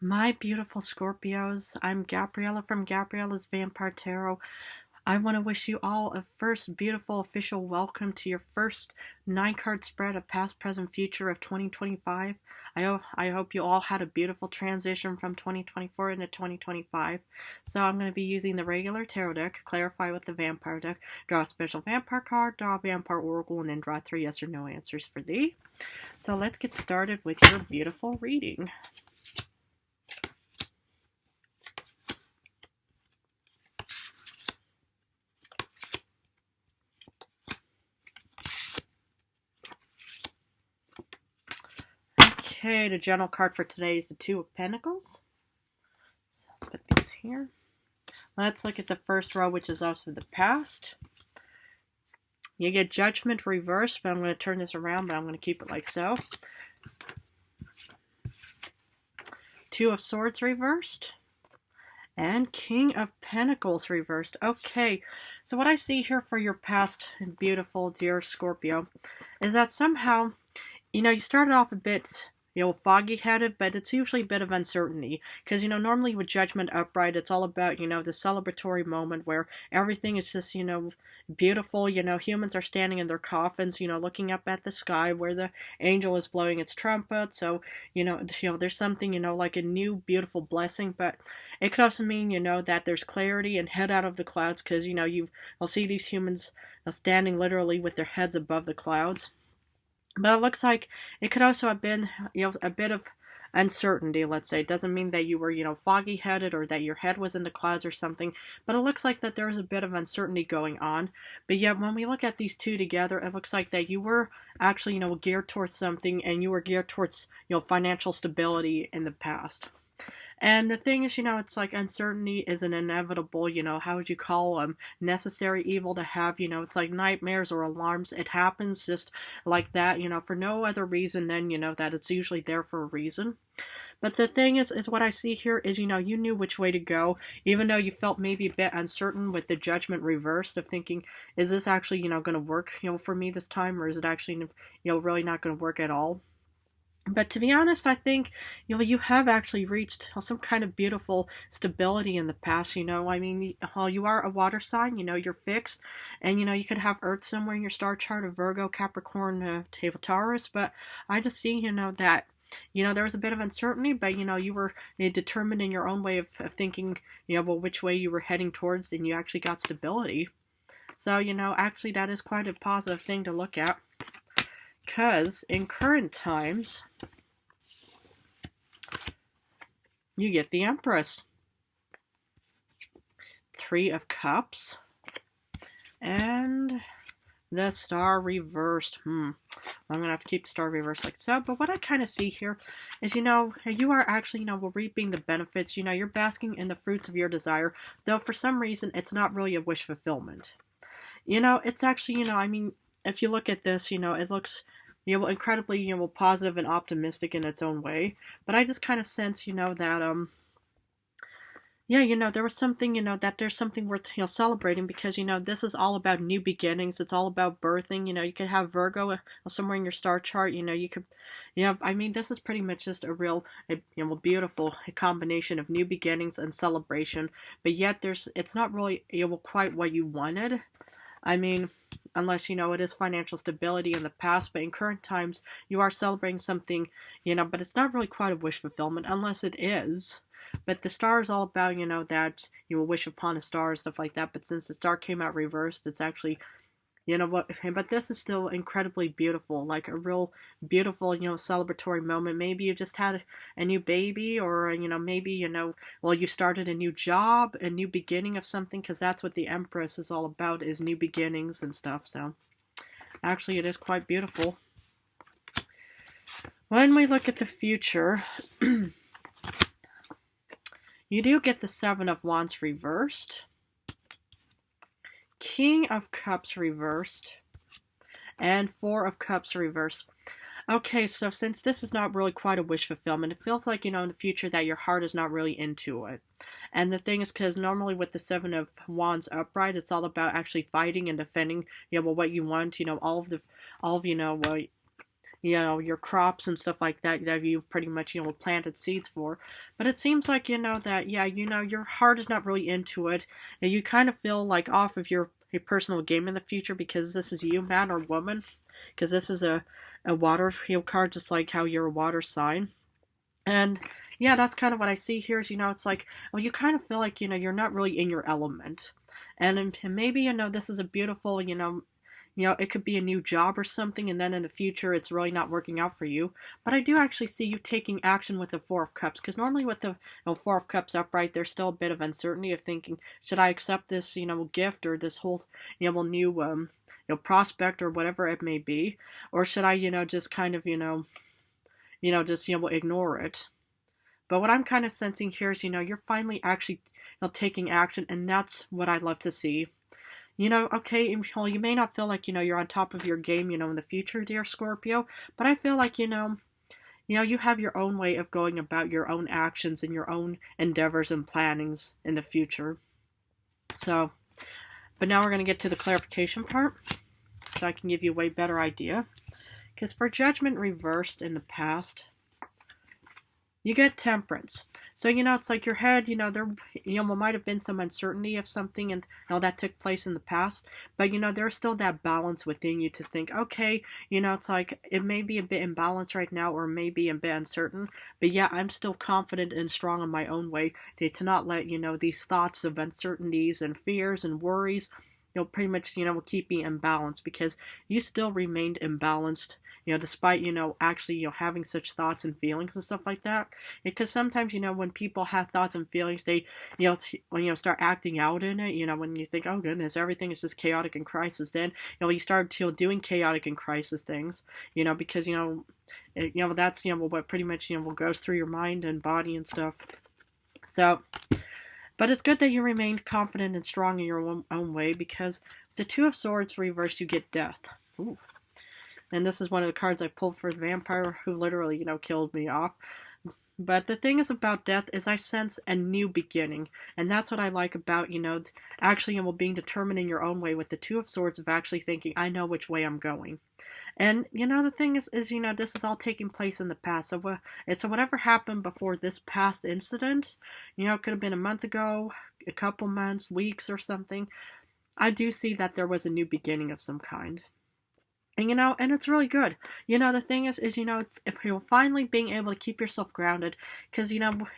My beautiful Scorpios, I'm Gabriella from Gabriella's Vampire Tarot. I want to wish you all a first beautiful official welcome to your first 9 card spread of past, present, future of 2025. I hope you all had a beautiful transition from 2024 into 2025. So I'm going to be using the regular tarot deck, clarify with the vampire deck, draw a special vampire card, draw a vampire oracle, and then draw 3 yes or no answers for thee. So let's get started with your beautiful reading. Okay, the general card for today is the Two of Pentacles. So let's put these here. Let's look at the first row, which is also the past. You get Judgment reversed, but I'm going to turn this around, but I'm going to keep it like so. Two of Swords reversed. And King of Pentacles reversed. Okay, so what I see here for your past beautiful dear Scorpio is that somehow, you started off a bit foggy-headed, but it's usually a bit of uncertainty. Because, normally with Judgment upright, it's all about, the celebratory moment where everything is just, beautiful. Humans are standing in their coffins, looking up at the sky where the angel is blowing its trumpet. So, there's something, like a new beautiful blessing. But it could also mean, that there's clarity and head out of the clouds. Because, you'll see these humans standing literally with their heads above the clouds. But it looks like it could also have been, a bit of uncertainty, let's say. It doesn't mean that you were, foggy-headed or that your head was in the clouds or something. But it looks like that there was a bit of uncertainty going on. But yet, when we look at these two together, it looks like that you were actually, geared towards something, and you were geared towards, financial stability in the past. And the thing is, it's like uncertainty is an inevitable, how would you call necessary evil to have, it's like nightmares or alarms. It happens just like that, for no other reason than, that it's usually there for a reason. But the thing is what I see here is, you knew which way to go, even though you felt maybe a bit uncertain with the Judgment reversed of thinking, is this actually, going to work, for me this time, or is it actually, really not going to work at all? But to be honest, I think, you have actually reached some kind of beautiful stability in the past, I mean, you are a water sign, you're fixed, and, you could have Earth somewhere in your star chart of Virgo, Capricorn, Taurus, but I just see, that, there was a bit of uncertainty, but, you were determined in your own way of thinking, well, which way you were heading towards, and you actually got stability. So, actually that is quite a positive thing to look at. Because in current times, you get the Empress. 3 of Cups. And the Star reversed. I'm going to have to keep the Star reversed like so. But what I kind of see here is, you are actually, reaping the benefits. You're basking in the fruits of your desire. Though for some reason, it's not really a wish fulfillment. It's actually, I mean, if you look at this, it looks, incredibly, positive and optimistic in its own way. But I just kind of sense, that, yeah, there was something, that there's something worth, celebrating because, this is all about new beginnings. It's all about birthing. You could have Virgo somewhere in your star chart. You could, I mean, this is pretty much just a real, beautiful combination of new beginnings and celebration. But yet it's not really, quite what you wanted. I mean, unless, it is financial stability in the past, but in current times, you are celebrating something, but it's not really quite a wish fulfillment, unless it is. But the star is all about, that you will wish upon a star and stuff like that, but since the star came out reversed, it's actually, but this is still incredibly beautiful, like a real beautiful, celebratory moment. Maybe you just had a new baby, or, maybe, you started a new job, a new beginning of something, because that's what the Empress is all about, is new beginnings and stuff. So actually it is quite beautiful. When we look at the future, you do get the 7 of Wands reversed. King of Cups reversed, and 4 of Cups reversed. Okay, so since this is not really quite a wish fulfillment, it feels like, in the future that your heart is not really into it. And the thing is, because normally with the 7 of Wands upright, it's all about actually fighting and defending, what you want, all of your crops and stuff like that that you've pretty much, planted seeds for. But it seems like, that, yeah, your heart is not really into it. And you kind of feel like off of your personal game in the future because this is you, man or woman. Because this is a water card, just like how you're a water sign. And yeah, that's kind of what I see here is, it's like, well, you kind of feel like, you're not really in your element. And maybe, this is a beautiful, it could be a new job or something, and then in the future it's really not working out for you. But I do actually see you taking action with the Four of Cups, because normally with the Four of Cups upright, there's still a bit of uncertainty of thinking, should I accept this, gift or this whole, new, prospect or whatever it may be, or should I, just kind of, just, ignore it. But what I'm kind of sensing here is, you're finally actually taking action, and that's what I'd love to see. Okay, well, you may not feel like, you're on top of your game, in the future, dear Scorpio, but I feel like, you have your own way of going about your own actions and your own endeavors and plannings in the future. So, but now we're going to get to the clarification part, so I can give you a way better idea. Because for Judgment reversed in the past, you get Temperance. So, it's like your head, there, might have been some uncertainty of something and that took place in the past. But, there's still that balance within you to think, okay, it's like it may be a bit imbalanced right now or maybe a bit uncertain. But yeah, I'm still confident and strong in my own way to not let, these thoughts of uncertainties and fears and worries, pretty much, keep me imbalanced, because you still remained imbalanced, despite, actually, having such thoughts and feelings and stuff like that. Because sometimes, when people have thoughts and feelings, they, start acting out in it, when you think, oh goodness, everything is just chaotic and crisis, then, you start, doing chaotic and crisis things, because, that's, what pretty much, what goes through your mind and body and stuff. So, but it's good that you remained confident and strong in your own way, because the Two of Swords reverse, you get Death. Ooh. And this is one of the cards I pulled for the vampire who literally, killed me off. But the thing is about Death is I sense a new beginning. And that's what I like about, actually, being determined in your own way with the Two of Swords, of actually thinking, I know which way I'm going. And, the thing is, this is all taking place in the past. So whatever happened before this past incident, it could have been a month ago, a couple months, weeks or something. I do see that there was a new beginning of some kind. And, and it's really good. The thing is, it's if you're finally being able to keep yourself grounded, because,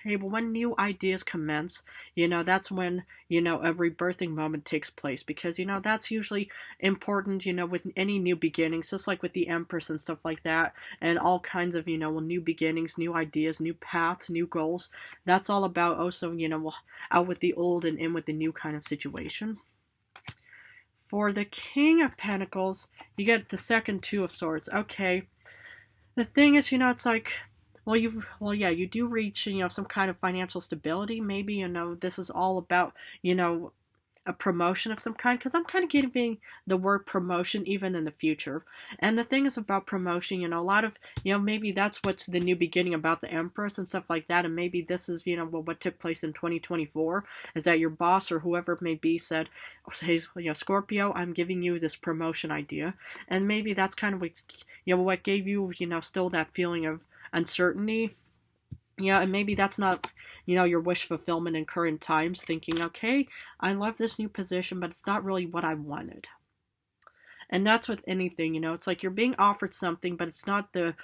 when new ideas commence, that's when, a rebirthing moment takes place, because, that's usually important, with any new beginnings, just like with the Empress and stuff like that, and all kinds of, new beginnings, new ideas, new paths, new goals. That's all about also, out with the old and in with the new kind of situation. For the King of Pentacles, you get the second Two of Swords. Okay. The thing is, it's like, you do reach, some kind of financial stability. Maybe, this is all about, a promotion of some kind, because I'm kind of getting the word promotion even in the future. And the thing is about promotion, a lot of, maybe that's what's the new beginning about the Empress and stuff like that. And maybe this is, what took place in 2024 is that your boss or whoever it may be said, hey, Scorpio, I'm giving you this promotion idea. And maybe that's kind of what gave you, still that feeling of uncertainty. And maybe that's not, your wish fulfillment in current times, thinking, okay, I love this new position, but it's not really what I wanted. And that's with anything, it's like you're being offered something, but it's not the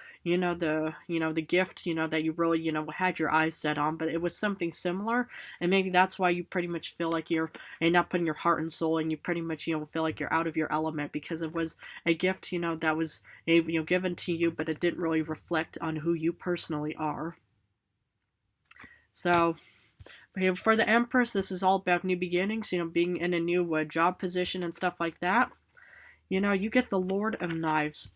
gift, that you really, had your eyes set on, but it was something similar. And maybe that's why you pretty much feel like you're not putting your heart and soul, and you pretty much, feel like you're out of your element, because it was a gift, that was, given to you, but it didn't really reflect on who you personally are. So, for the Empress, this is all about new beginnings, being in a new job position and stuff like that. You get the Lord of Knives.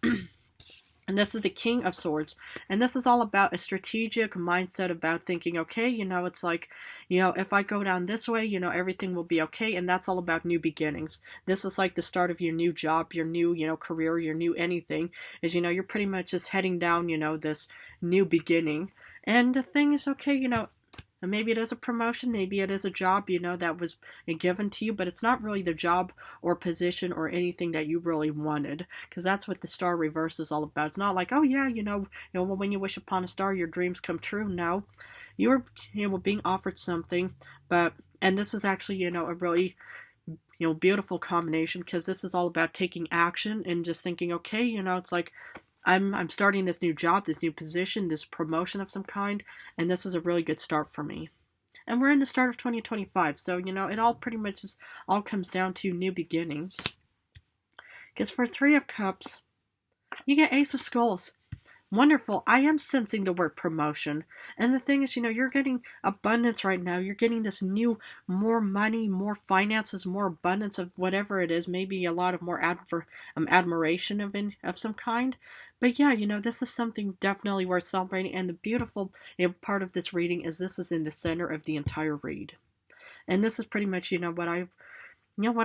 And this is the King of Swords. And this is all about a strategic mindset about thinking, okay, it's like, if I go down this way, everything will be okay. And that's all about new beginnings. This is like the start of your new job, your new, career, your new anything. Is, you're pretty much just heading down, this new beginning. And the thing is, okay, And maybe it is a promotion, maybe it is a job, that was given to you, but it's not really the job or position or anything that you really wanted, because that's what the star reverse is all about. It's not like, oh yeah, when you wish upon a star, your dreams come true. No, you were, being offered something, and this is actually, a really, beautiful combination, because this is all about taking action and just thinking, okay, it's like, I'm starting this new job, this new position, this promotion of some kind, and this is a really good start for me. And we're in the start of 2025, so, it all pretty much all comes down to new beginnings. Because for Three of Cups, you get Ace of Skulls. Wonderful. I am sensing the word promotion. And the thing is, you're getting abundance right now. You're getting this new, more money, more finances, more abundance of whatever it is. Maybe a lot of more admiration of some kind. But yeah, this is something definitely worth celebrating. And the beautiful part of this reading is this is in the center of the entire read. And this is pretty much, what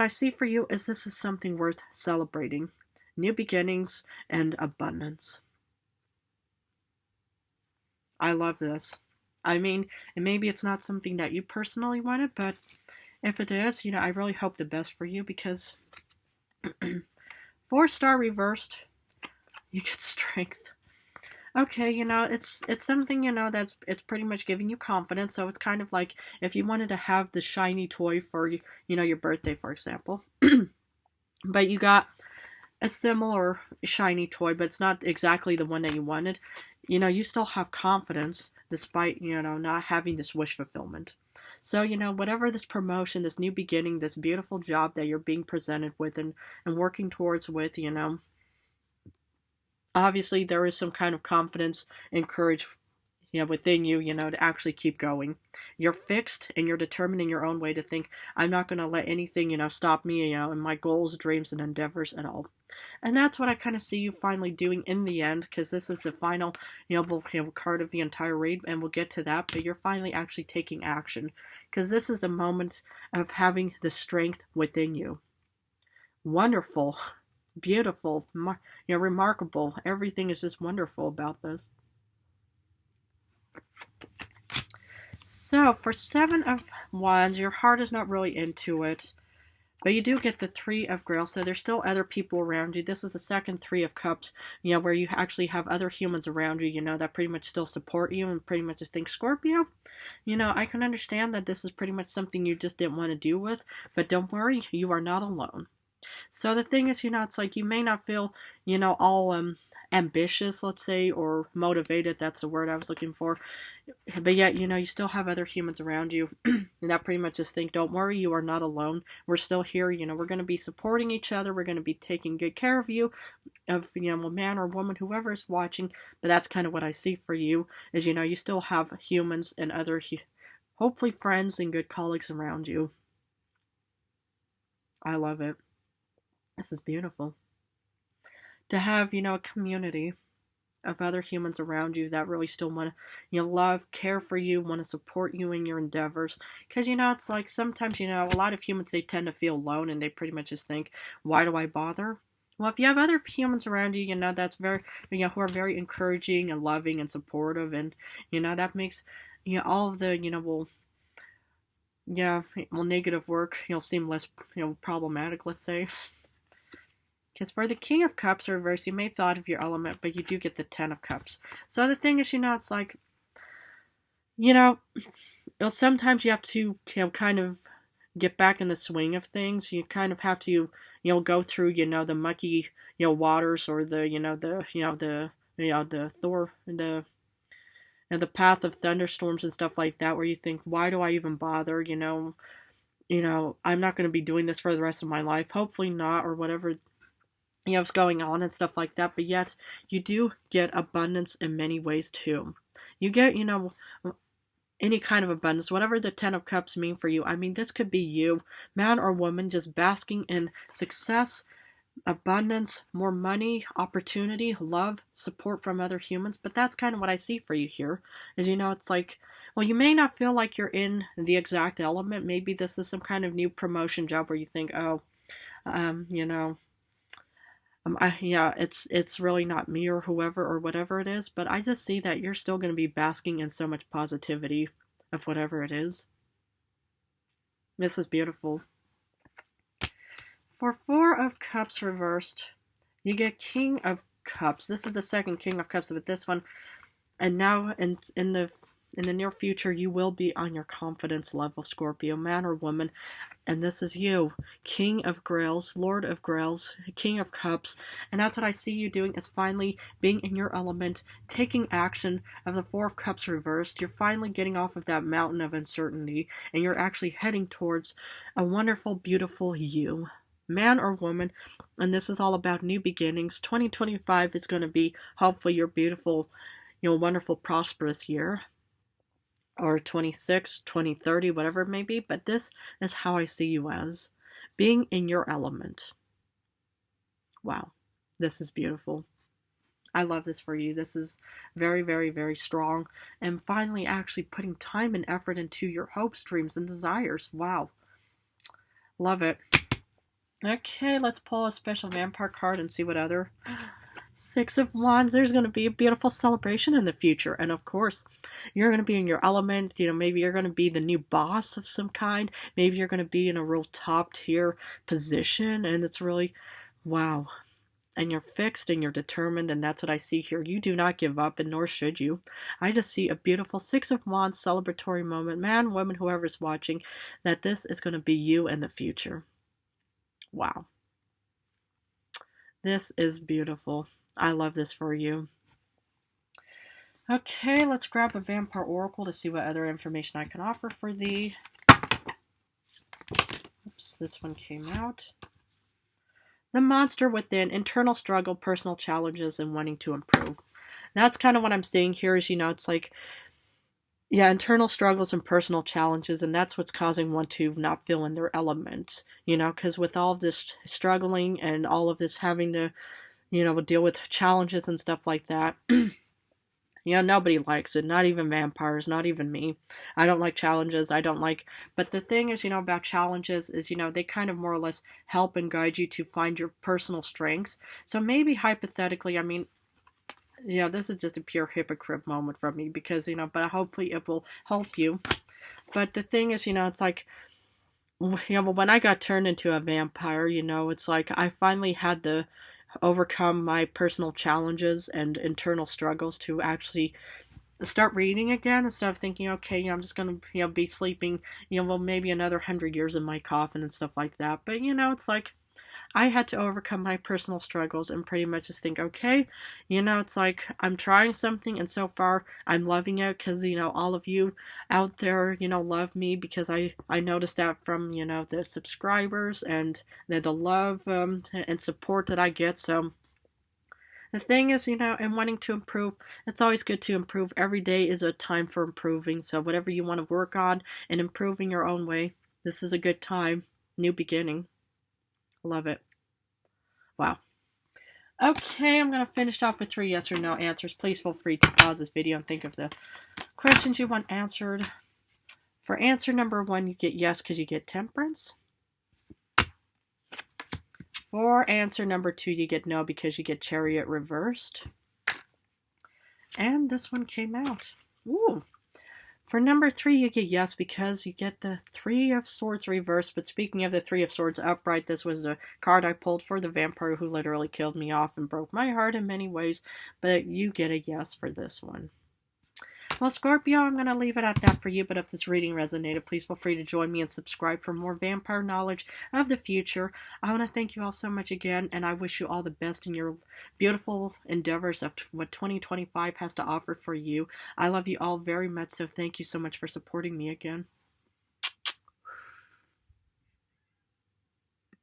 I see for you is this is something worth celebrating. New beginnings and abundance. I love this. I mean, and maybe it's not something that you personally wanted, but if it is, I really hope the best for you, because 4-star reversed, you get strength. Okay, it's something, it's pretty much giving you confidence. So it's kind of like if you wanted to have the shiny toy for, your birthday, for example, but you got a similar shiny toy, but it's not exactly the one that you wanted. You still have confidence despite, not having this wish fulfillment. So, whatever this promotion, this new beginning, this beautiful job that you're being presented with and working towards with, obviously there is some kind of confidence and courage, within you, to actually keep going. You're fixed and you're determined in your own way to think, I'm not going to let anything, stop me, in my goals, dreams, and endeavors at all. And that's what I kind of see you finally doing in the end, because this is the final, card of the entire read, and we'll get to that, but you're finally actually taking action, because this is the moment of having the strength within you. Wonderful, beautiful, remarkable. Everything is just wonderful about this. So, for 7 of Wands, your heart is not really into it. But you do get the 3 of Grails, so there's still other people around you. This is the second 3 of Cups, where you actually have other humans around you, that pretty much still support you and pretty much just think, Scorpio, I can understand that this is pretty much something you just didn't want to deal with, but don't worry, you are not alone. So the thing is, it's like you may not feel, all ambitious, let's say, or motivated, that's the word I was looking for, but yet, you still have other humans around you, and that pretty much just think, don't worry, you are not alone, we're still here, we're going to be supporting each other, we're going to be taking good care of you, of, a man or woman, whoever is watching, but that's kind of what I see for you, is, you still have humans and other, hopefully friends and good colleagues around you. I love it. This is beautiful. To have, a community of other humans around you that really still want to, love, care for you, want to support you in your endeavors. Because, it's like sometimes, a lot of humans, they tend to feel alone and they pretty much just think, why do I bother? Well, if you have other humans around you, that's very, who are very encouraging and loving and supportive, and, that makes, all of the, negative work, seem less, problematic, let's say. Because for the King of Cups reversed, you may feel out of your element, but you do get the 10 of Cups. So the thing is, it's like, sometimes you have to, kind of get back in the swing of things. You kind of have to, go through, the mucky, waters, or the, the path of thunderstorms and stuff like that, where you think, why do I even bother? I'm not going to be doing this for the rest of my life. Hopefully not, or whatever, what's going on and stuff like that, but yet you do get abundance in many ways too. You get, any kind of abundance, whatever the 10 of Cups mean for you. I mean, this could be you, man or woman, just basking in success, abundance, more money, opportunity, love, support from other humans, but that's kind of what I see for you here, is, it's like, well, you may not feel like you're in the exact element. Maybe this is some kind of new promotion job where you think, it's really not me or whoever or whatever it is, but I just see that you're still going to be basking in so much positivity of whatever it is. This is beautiful. For Four of Cups reversed, you get King of Cups. This is the second King of Cups with this one. And now in the near future, you will be on your confidence level, Scorpio, man or woman. And this is you, King of Grails, Lord of Grails, King of Cups. And that's what I see you doing, is finally being in your element, taking action of the Four of Cups reversed. You're finally getting off of that mountain of uncertainty, and you're actually heading towards a wonderful, beautiful you, man or woman. And this is all about new beginnings. 2025 is going to be hopefully your beautiful, wonderful, prosperous year. Or 26, 2030, whatever it may be. But this is how I see you as. Being in your element. Wow. This is beautiful. I love this for you. This is very, very, very strong. And finally actually putting time and effort into your hopes, dreams, and desires. Wow. Love it. Okay, let's pull a special vampire card and see what other... Six of Wands. There's going to be a beautiful celebration in the future. And of course, you're going to be in your element. Maybe you're going to be the new boss of some kind. Maybe you're going to be in a real top tier position. And it's really, wow. And you're fixed and you're determined. And that's what I see here. You do not give up, and nor should you. I just see a beautiful Six of Wands celebratory moment. Man, woman, whoever's watching, that this is going to be you in the future. Wow. This is beautiful. I love this for you. Okay, let's grab a Vampire Oracle to see what other information I can offer for thee. Oops, this one came out. The monster within, internal struggle, personal challenges, and wanting to improve. That's kind of what I'm seeing here is, it's like, yeah, internal struggles and personal challenges, and that's what's causing one to not feel in their element, because with all of this struggling and all of this having to, deal with challenges and stuff like that. Nobody likes it. Not even vampires. Not even me. I don't like challenges. But the thing is, about challenges is, they kind of more or less help and guide you to find your personal strengths. So maybe hypothetically, this is just a pure hypocrite moment from me because, but hopefully it will help you. But the thing is, it's like, when I got turned into a vampire, it's like I finally had to overcome my personal challenges and internal struggles to actually start reading again instead of thinking, okay, I'm just going to, be sleeping, maybe another 100 years in my coffin and stuff like that. But, it's like I had to overcome my personal struggles and pretty much just think, okay, it's like I'm trying something and so far I'm loving it because, all of you out there, love me because I noticed that from, the subscribers and the love and support that I get. So the thing is, and wanting to improve, it's always good to improve. Every day is a time for improving. So whatever you want to work on and improving your own way, this is a good time. New beginning. Love it. Wow. Okay, I'm going to finish off with 3 yes or no answers. Please feel free to pause this video and think of the questions you want answered. For answer number 1, you get yes because you get temperance. For answer number 2, you get no because you get chariot reversed. And this one came out. Ooh. For number 3, you get yes because you get the 3 of Swords reversed. But speaking of the 3 of Swords upright, this was a card I pulled for the vampire who literally killed me off and broke my heart in many ways. But you get a yes for this one. Well, Scorpio, I'm going to leave it at that for you. But if this reading resonated, please feel free to join me and subscribe for more vampire knowledge of the future. I want to thank you all so much again. And I wish you all the best in your beautiful endeavors of what 2025 has to offer for you. I love you all very much. So thank you so much for supporting me again.